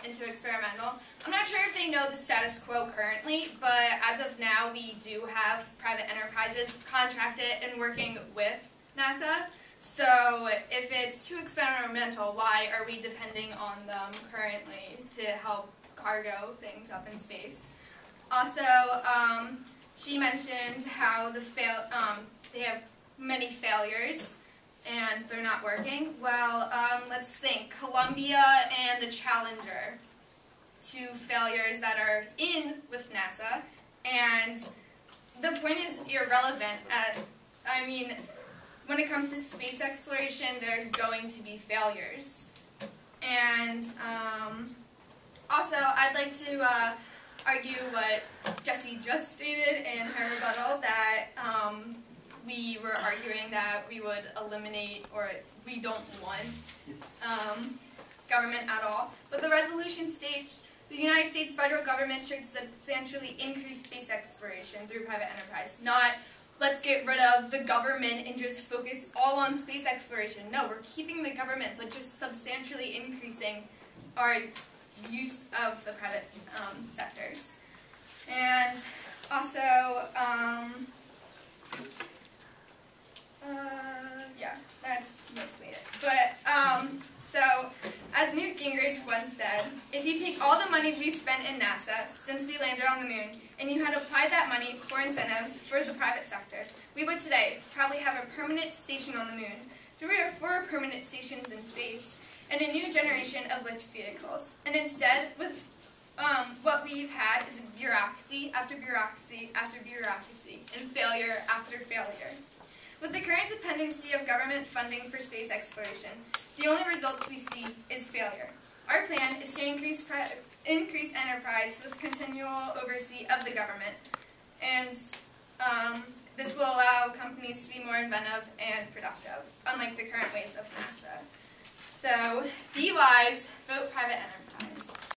into experimental. I'm not sure if they know the status quo currently, but as of now we do have private enterprises contracted and working with NASA. So if it's too experimental, why are we depending on them currently to help cargo things up in space? Also, she mentioned how they have many failures and they're not working. Well, let's think. Columbia and the Challenger, two failures that are in with NASA, and the point is irrelevant. I mean, when it comes to space exploration, there's going to be failures. And also, I'd like to argue what Jessie just stated in her rebuttal, that we were arguing that we would eliminate, or we don't want government at all. But the resolution states, the United States federal government should substantially increase space exploration through private enterprise, not let's get rid of the government and just focus all on space exploration. No, we're keeping the government, but just substantially increasing our use of the private sectors. And also, yeah, that's mostly it. But, so, as Newt Gingrich once said, if you take all the money we've spent in NASA since we landed on the moon, and you had applied that money for incentives for the private sector, we would today probably have a permanent station on the moon, 3 or 4 permanent stations in space, and a new generation of lift vehicles. And instead, with what we've had is bureaucracy after bureaucracy after bureaucracy, and failure after failure. With the current dependency of government funding for space exploration, the only results we see is failure. Our plan is to increase enterprise with continual oversee of the government, and this will allow companies to be more inventive and productive, unlike the current ways of NASA. So, be wise, vote private enterprise.